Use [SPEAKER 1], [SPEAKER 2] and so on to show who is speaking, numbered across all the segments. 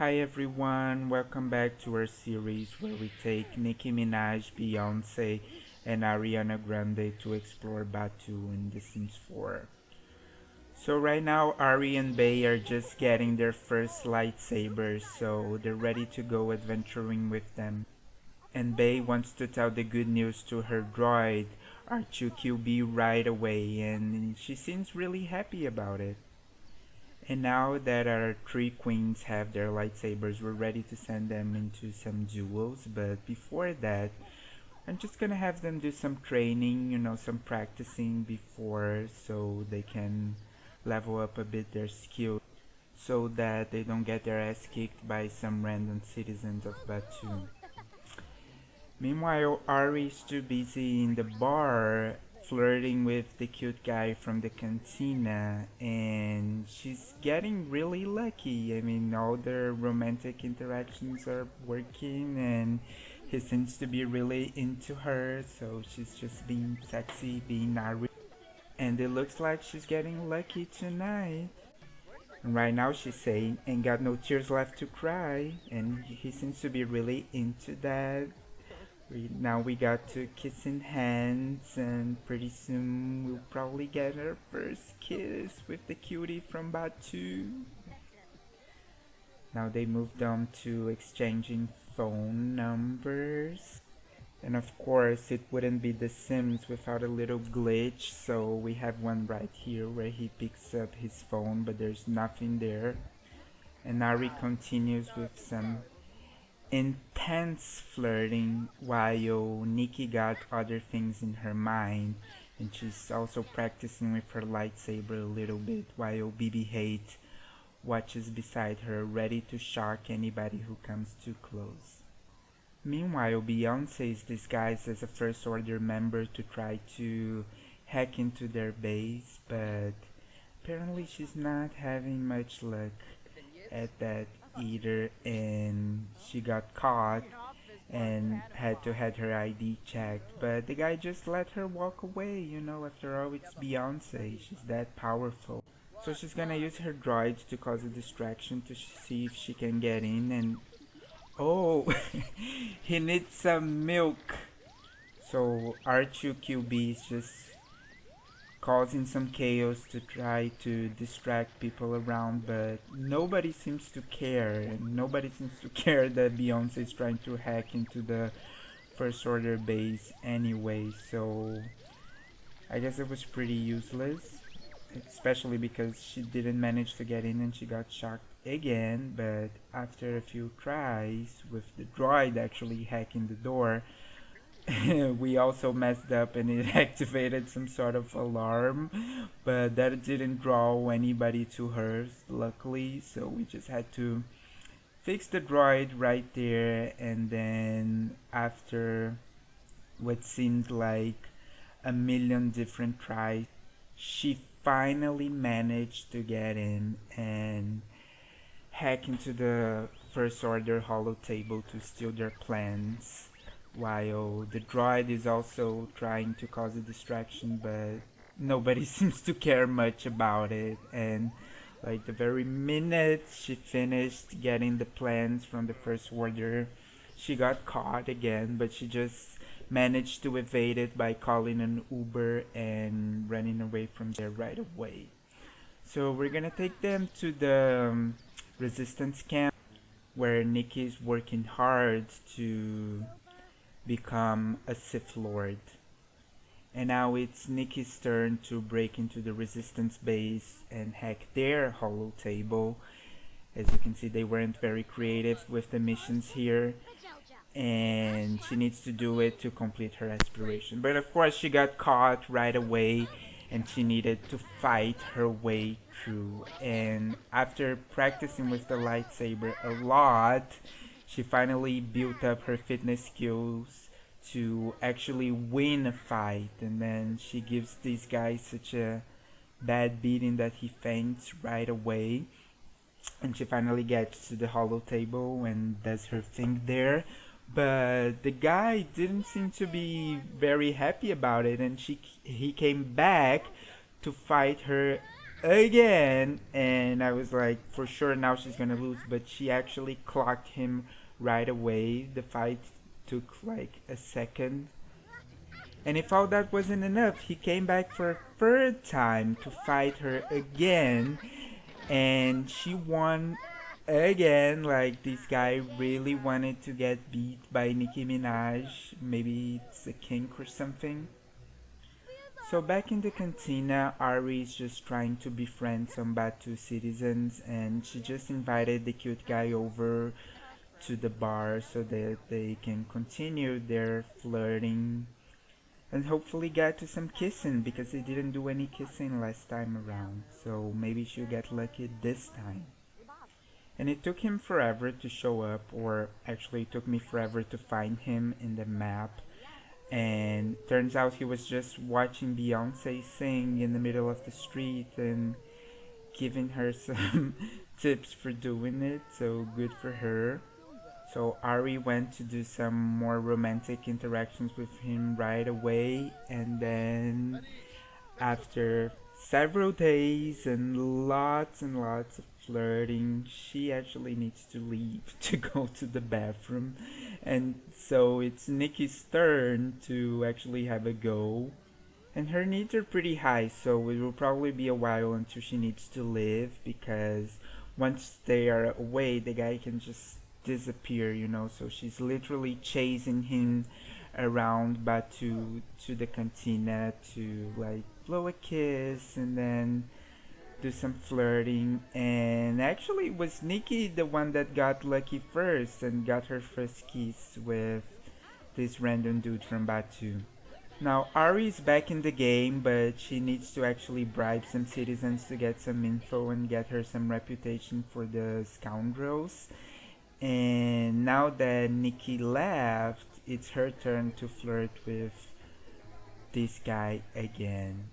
[SPEAKER 1] Hi everyone, welcome back to our series where we take Nicki Minaj, Beyoncé, and Ariana Grande to explore Batuu in The Sims 4. So right now Ari and Bey are just getting their first lightsabers, so they're ready to go adventuring with them. And Bey wants to tell the good news to her droid, R2QB, right away, and she seems really happy about it. And now that our three queens have their lightsabers, we're ready to send them into some duels. But before that, I'm just gonna have them do some training, some practicing before so they can level up a bit their skill so that they don't get their ass kicked by some random citizens of Batuu. Meanwhile, Ari's too busy in the bar flirting with the cute guy from the cantina, and she's getting really lucky. I mean, all their romantic interactions are working, and he seems to be really into her, so she's just being sexy, being Ari. And it looks like she's getting lucky tonight. And right now she's saying, ain't got no tears left to cry, and he seems to be really into that. Now we got to kissing hands, and pretty soon we'll probably get our first kiss with the cutie from Batuu. Now they moved on to exchanging phone numbers. And of course, it wouldn't be The Sims without a little glitch, so we have one right here where he picks up his phone, but there's nothing there. And Ari continues with some intense flirting while Nicki got other things in her mind, and she's also practicing with her lightsaber a little bit while BB-8 watches beside her ready to shock anybody who comes too close. Meanwhile, Beyoncé is disguised as a First Order member to try to hack into their base, but apparently she's not having much luck at that either, and she got caught and had to have her ID checked, but the guy just let her walk away. After all, it's Beyonce, she's that powerful. So she's gonna use her droids to cause a distraction to see if she can get in, and oh, he needs some milk. So R2QB is just causing some chaos to try to distract people around, but nobody seems to care. Nobody seems to care that Beyonce is trying to hack into the First Order base anyway, so I guess it was pretty useless, especially because she didn't manage to get in and she got shocked again. But after a few tries with the droid actually hacking the door, we also messed up and it activated some sort of alarm, but that didn't draw anybody to hers, luckily, so we just had to fix the droid right there. And then after what seemed like a million different tries, she finally managed to get in and hack into the First Order holo table to steal their plans, while the droid is also trying to cause a distraction, but nobody seems to care much about it. And like the very minute she finished getting the plans from the First Order, she got caught again, but she just managed to evade it by calling an Uber and running away from there right away. So we're gonna take them to the resistance camp where Nicki is working hard to become a Sith Lord. And now it's Nicki's turn to break into the Resistance base and hack their holo table. As you can see, they weren't very creative with the missions here, and she needs to do it to complete her aspiration. But of course, she got caught right away, and she needed to fight her way through. And after practicing with the lightsaber a lot, she finally built up her fitness skills to actually win a fight. And then she gives this guy such a bad beating that he faints right away. And she finally gets to the holo table and does her thing there. But the guy didn't seem to be very happy about it, and he came back to fight her again, and I was like, for sure now she's gonna lose, but she actually clocked him right away. The fight took like a second. And if all that wasn't enough, he came back for a third time to fight her again, and she won again. Like, this guy really wanted to get beat by Nicki Minaj. Maybe it's a kink or something. So back in the cantina, Ari is just trying to befriend some Batu citizens, and she just invited the cute guy over to the bar so that they can continue their flirting and hopefully get to some kissing, because they didn't do any kissing last time around. So maybe she'll get lucky this time. And it took him forever to show up, or actually it took me forever to find him in the map. And turns out he was just watching Beyoncé sing in the middle of the street and giving her some tips for doing it, so good for her. So Ari went to do some more romantic interactions with him right away, and then after several days and lots of flirting, she actually needs to leave to go to the bathroom. And so it's Nicki's turn to actually have a go. And her needs are pretty high, so it will probably be a while until she needs to leave, because once they are away, the guy can just disappear, you know. So she's literally chasing him around Batu to the cantina to like blow a kiss and then do some flirting. And actually it was Nicki the one that got lucky first and got her first kiss with this random dude from Batu. Now Ari is back in the game, but she needs to actually bribe some citizens to get some info and get her some reputation for the scoundrels. And now that Nicki left, it's her turn to flirt with this guy again.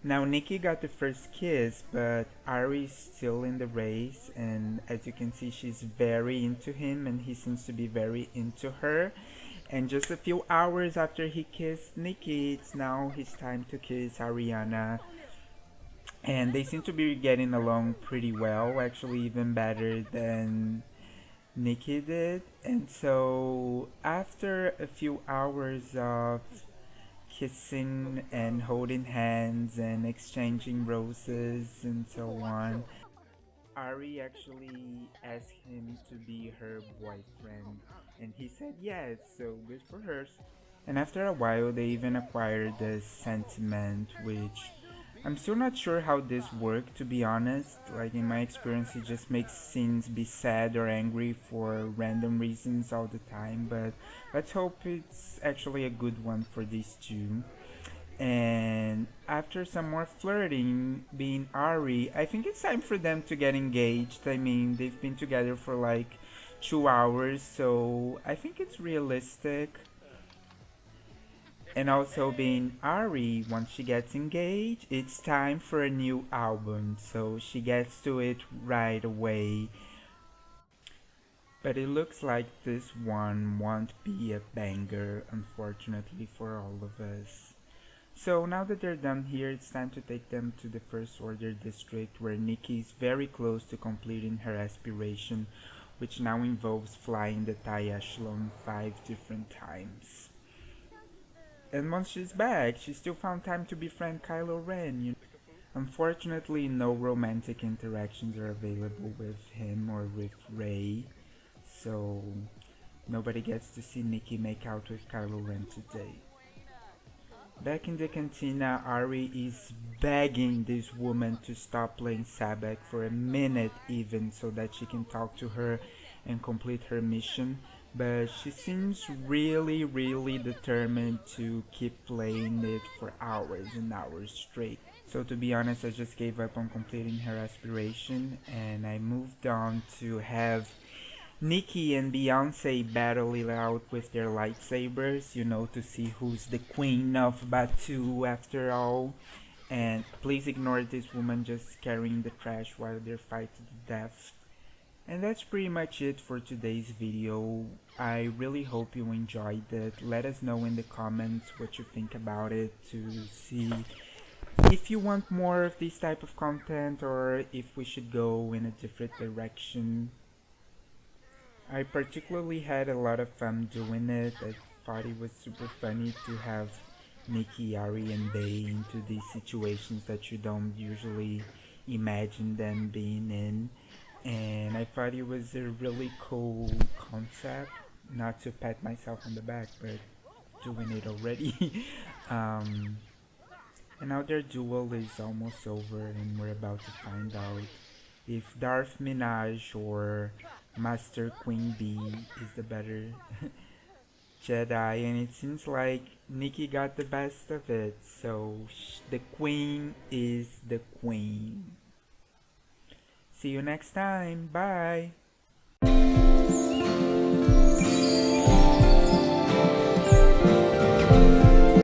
[SPEAKER 1] Now Nicki got the first kiss, but Ari's still in the race, and as you can see, she's very into him and he seems to be very into her. And just a few hours after he kissed Nicki, it's now his time to kiss Ariana. And they seem to be getting along pretty well, actually even better than Nicki did. And so after a few hours of kissing and holding hands and exchanging roses and so on, Ari actually asked him to be her boyfriend, and he said yes, so good for her. And after a while, they even acquired this sentiment, which I'm still not sure how this worked, to be honest. Like, in my experience, it just makes scenes be sad or angry for random reasons all the time, but let's hope it's actually a good one for these two. And after some more flirting, being Ari, I think it's time for them to get engaged. I mean, they've been together for like 2 hours, so I think it's realistic. And also being Ari, once she gets engaged, it's time for a new album, so she gets to it right away. But it looks like this one won't be a banger, unfortunately for all of us. So now that they're done here, it's time to take them to the First Order District, where Nicki is very close to completing her aspiration, which now involves flying the Thai echelon 5 different times. And once she's back, she still found time to befriend Kylo Ren. Unfortunately, no romantic interactions are available with him or with Rey, so nobody gets to see Nicki make out with Kylo Ren today. Back in the cantina, Ari is begging this woman to stop playing Sabak for a minute even, so that she can talk to her and complete her mission. But she seems really determined to keep playing it for hours and hours straight. So to be honest, I just gave up on completing her aspiration, and I moved on to have Nicki and Beyoncé battle it out with their lightsabers, you know, to see who's the Queen of Batuu after all. And please ignore this woman just carrying the trash while they're fighting to death. And that's pretty much it for today's video. I really hope you enjoyed it. Let us know in the comments what you think about it, to see If you want more of this type of content, or if we should go in a different direction, I particularly had a lot of fun doing it. I thought it was super funny to have Nicki, Ari, and Bay into these situations that you don't usually imagine them being in. And I thought it was a really cool concept. Not to pat myself on the back, but doing it already. um, and now their duel is almost over, and we're about to find out if Darth Minaj or Master Queen Bee is the better Jedi, and it seems like Nikki got the best of it, so the Queen is the Queen. See you next time. Bye.